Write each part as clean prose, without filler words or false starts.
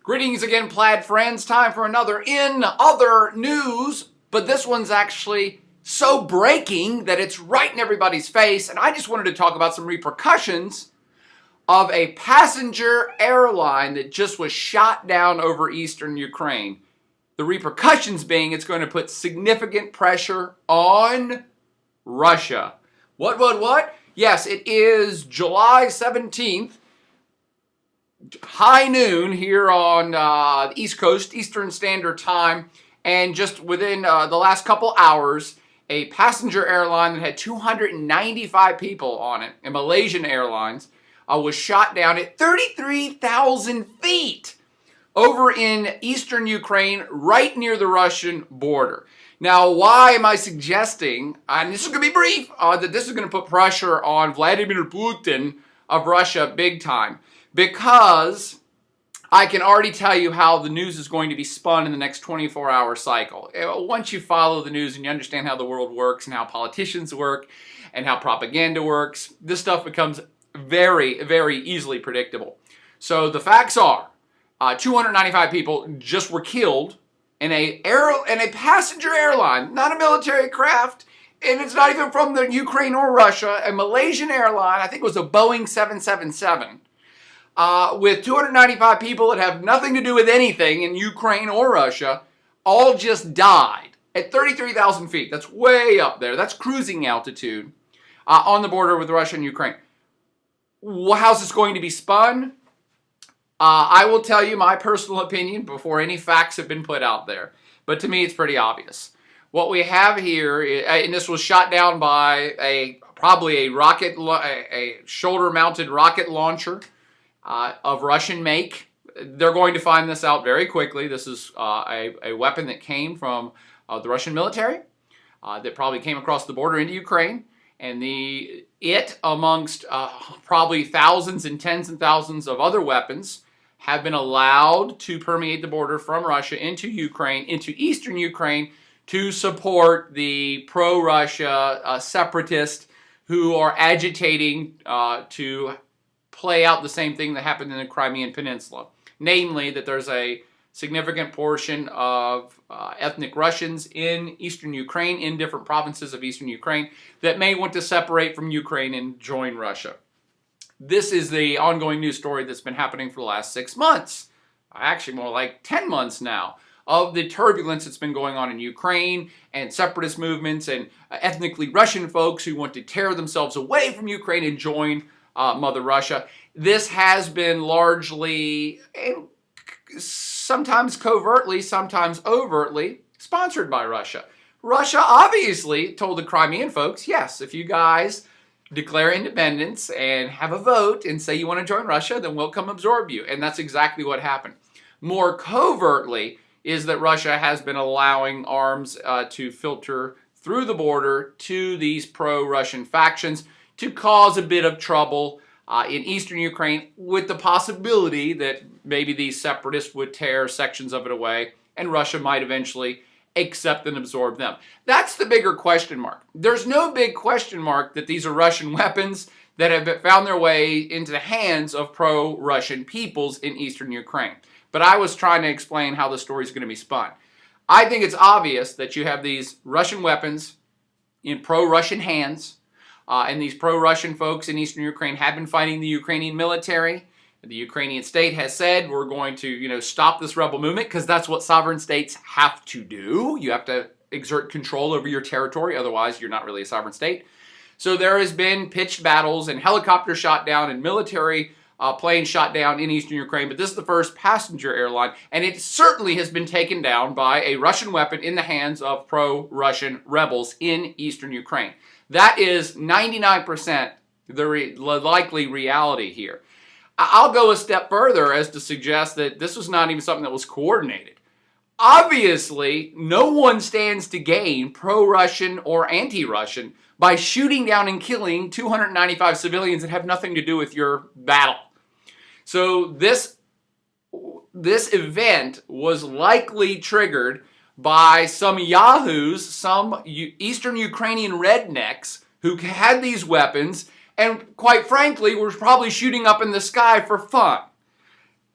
Greetings again, plaid friends. Time for another In Other News, but this one's actually so breaking that it's right in everybody's face, and I just wanted to talk about some repercussions of a passenger airline that just was shot down over eastern Ukraine. The repercussions being it's going to put significant pressure on Russia. What? Yes, it is July 17th. High noon here on the East Coast, Eastern Standard Time, and just within the last couple hours, a passenger airline that had 295 people on it, a Malaysian Airlines, was shot down at 33,000 feet over in eastern Ukraine, right near the Russian border. Now, why am I suggesting, and this is going to be brief, that this is going to put pressure on Vladimir Putin of Russia big time? Because I can already tell you how the news is going to be spun in the next 24-hour cycle. Once you follow the news and you understand how the world works and how politicians work and how propaganda works, this stuff becomes very, very easily predictable. So the facts are, 295 people just were killed in a passenger airline, not a military craft, and it's not even from the Ukraine or Russia, a Malaysian airline, I think it was a Boeing 777. With 295 people that have nothing to do with anything in Ukraine or Russia, all just died at 33,000 feet. That's way up there. That's cruising altitude on the border with Russia and Ukraine. How's this going to be spun? I will tell you my personal opinion before any facts have been put out there. But to me, it's pretty obvious. What we have here, and this was shot down by probably a shoulder-mounted rocket launcher. Of Russian make. They're going to find this out very quickly. This is a weapon that came from the Russian military that probably came across the border into Ukraine. And amongst probably thousands and tens and thousands of other weapons, have been allowed to permeate the border from Russia into Ukraine, into eastern Ukraine, to support the pro-Russia separatists who are agitating to play out the same thing that happened in the Crimean Peninsula. Namely, that there's a significant portion of ethnic Russians in eastern Ukraine, in different provinces of eastern Ukraine, that may want to separate from Ukraine and join Russia. This is the ongoing news story that's been happening for the last 6 months. Actually, more like 10 months now, of the turbulence that's been going on in Ukraine and separatist movements and ethnically Russian folks who want to tear themselves away from Ukraine and join Mother Russia. This has been largely, and sometimes covertly, sometimes overtly, sponsored by Russia. Russia obviously told the Crimean folks, yes, if you guys declare independence and have a vote and say you want to join Russia, then we'll come absorb you. And that's exactly what happened. More covertly is that Russia has been allowing arms to filter through the border to these pro-Russian factions, to cause a bit of trouble in eastern Ukraine, with the possibility that maybe these separatists would tear sections of it away and Russia might eventually accept and absorb them. That's the bigger question mark. There's no big question mark that these are Russian weapons that have found their way into the hands of pro-Russian peoples in eastern Ukraine. But I was trying to explain how the story is going to be spun. I think it's obvious that you have these Russian weapons in pro-Russian hands. And these pro-Russian folks in eastern Ukraine have been fighting the Ukrainian military. The Ukrainian state has said, we're going to, stop this rebel movement, because that's what sovereign states have to do. You have to exert control over your territory, otherwise you're not really a sovereign state. So there has been pitched battles and helicopters shot down and military planes shot down in eastern Ukraine, but this is the first passenger airline, and it certainly has been taken down by a Russian weapon in the hands of pro-Russian rebels in eastern Ukraine. That is 99% the likely reality here. I'll go a step further as to suggest that this was not even something that was coordinated. Obviously, no one stands to gain, pro-Russian or anti-Russian, by shooting down and killing 295 civilians that have nothing to do with your battle. So this event was likely triggered by some yahoos, some eastern Ukrainian rednecks who had these weapons and, quite frankly, were probably shooting up in the sky for fun.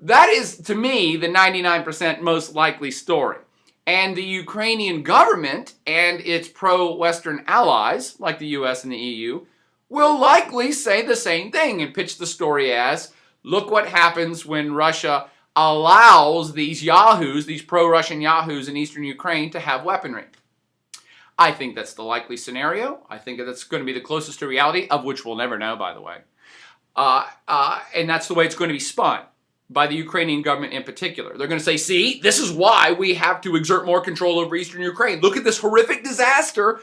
That is, to me, the 99% most likely story. And the Ukrainian government and its pro-Western allies, like the US and the EU, will likely say the same thing and pitch the story as, look what happens when Russia allows these yahoos, these pro-Russian yahoos in eastern Ukraine to have weaponry. I think that's the likely scenario. I think that's going to be the closest to reality, of which we'll never know, by the way. And that's the way it's going to be spun by the Ukrainian government in particular. They're going to say, see, this is why we have to exert more control over eastern Ukraine. Look at this horrific disaster.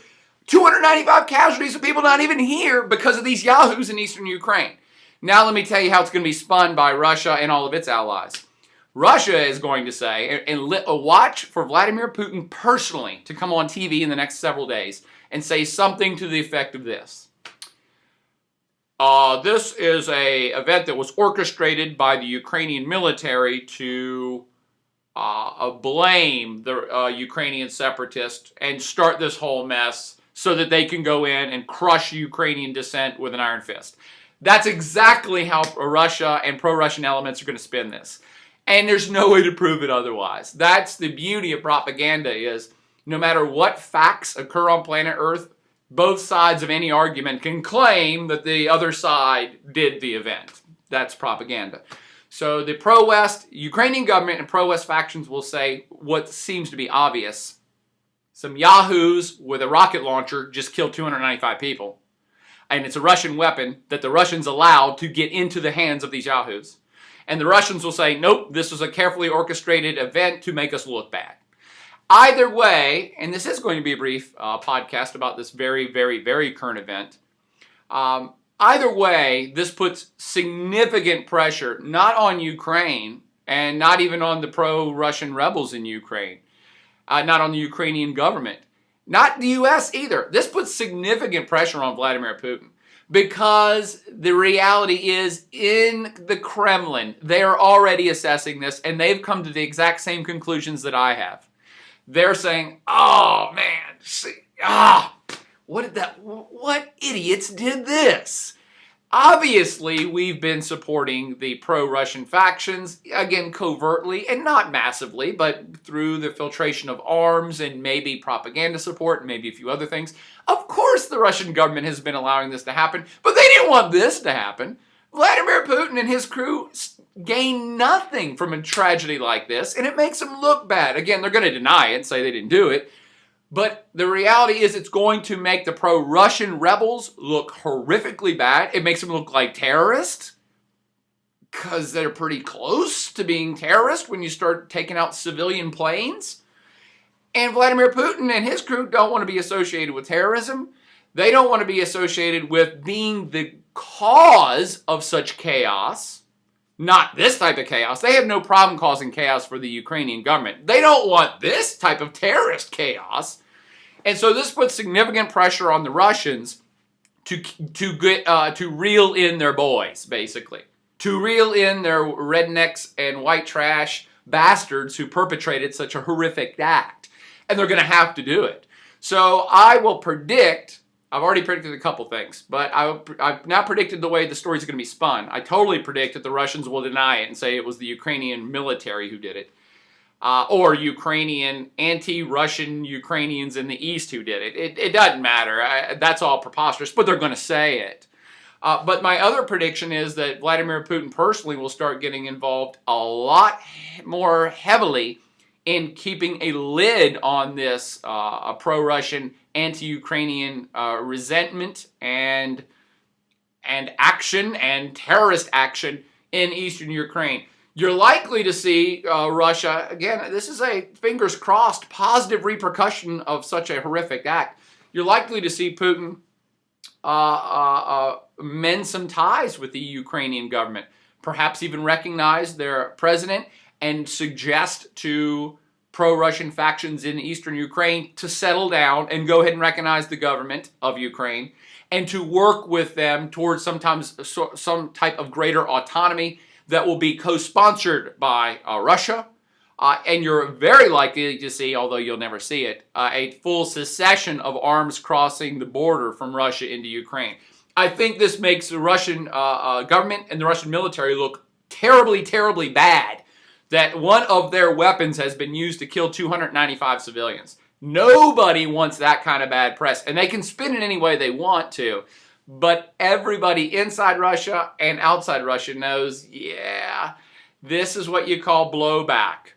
295 casualties of people not even here because of these yahoos in eastern Ukraine. Now let me tell you how it's going to be spun by Russia and all of its allies. Russia is going to say, and watch for Vladimir Putin personally to come on TV in the next several days and say something to the effect of this. This is an event that was orchestrated by the Ukrainian military to blame the Ukrainian separatists and start this whole mess so that they can go in and crush Ukrainian dissent with an iron fist. That's exactly how Russia and pro-Russian elements are going to spin this. And there's no way to prove it otherwise. That's the beauty of propaganda, is no matter what facts occur on planet Earth, both sides of any argument can claim that the other side did the event. That's propaganda. So the pro-West, Ukrainian government and pro-West factions will say what seems to be obvious. Some yahoos with a rocket launcher just killed 295 people. And it's a Russian weapon that the Russians allowed to get into the hands of these yahoos. And the Russians will say, nope, this was a carefully orchestrated event to make us look bad. Either way, and this is going to be a brief podcast about this very, very, very current event. Either way, this puts significant pressure not on Ukraine and not even on the pro-Russian rebels in Ukraine, not on the Ukrainian government, not the US either. This puts significant pressure on Vladimir Putin because the reality is in the Kremlin, they are already assessing this and they've come to the exact same conclusions that I have. They're saying, oh man, what idiots did this? Obviously, we've been supporting the pro-Russian factions, again, covertly and not massively, but through the filtration of arms and maybe propaganda support and maybe a few other things. Of course, the Russian government has been allowing this to happen, but they didn't want this to happen. Vladimir Putin and his crew gain nothing from a tragedy like this, and it makes them look bad. Again, they're going to deny it and say they didn't do it, but the reality is it's going to make the pro-Russian rebels look horrifically bad. It makes them look like terrorists because they're pretty close to being terrorists when you start taking out civilian planes. And Vladimir Putin and his crew don't want to be associated with terrorism. They don't want to be associated with being the cause of such chaos. Not this type of chaos. They have no problem causing chaos for the Ukrainian government. They don't want this type of terrorist chaos. And so this puts significant pressure on the Russians to reel in their boys, basically. To reel in their rednecks and white trash bastards who perpetrated such a horrific act. And they're going to have to do it. So I will predict, I've already predicted a couple things, but I've now predicted the way the story's going to be spun. I totally predict that the Russians will deny it and say it was the Ukrainian military who did it. Or Ukrainian, anti-Russian Ukrainians in the East who did it. It doesn't matter. That's all preposterous, but they're going to say it. But my other prediction is that Vladimir Putin personally will start getting involved a lot more heavily in keeping a lid on this pro-Russian, anti-Ukrainian resentment and action and terrorist action in eastern Ukraine. You're likely to see Russia, again, this is a fingers crossed positive repercussion of such a horrific act. You're likely to see Putin mend some ties with the Ukrainian government, perhaps even recognize their president and suggest to pro-Russian factions in eastern Ukraine to settle down and go ahead and recognize the government of Ukraine and to work with them towards some type of greater autonomy that will be co-sponsored by Russia. And you're very likely to see, although you'll never see it, a full cessation of arms crossing the border from Russia into Ukraine. I think this makes the Russian government and the Russian military look terribly, terribly bad that one of their weapons has been used to kill 295 civilians. Nobody wants that kind of bad press, and they can spin it any way they want to. But everybody inside Russia and outside Russia knows, yeah, this is what you call blowback.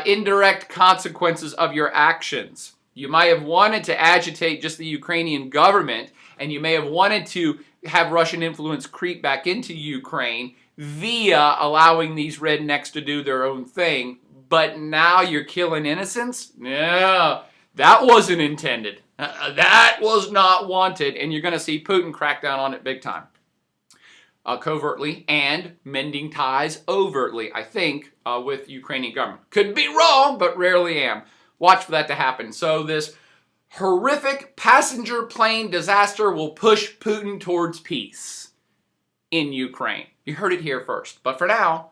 Indirect consequences of your actions. You might have wanted to agitate just the Ukrainian government, and you may have wanted to have Russian influence creep back into Ukraine via allowing these rednecks to do their own thing. But now you're killing innocents? No, that wasn't intended. That was not wanted, and you're going to see Putin crack down on it big time. Covertly and mending ties overtly, I think, with Ukrainian government. Could be wrong, but rarely am. Watch for that to happen. So this horrific passenger plane disaster will push Putin towards peace in Ukraine. You heard it here first. But for now,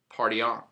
party on.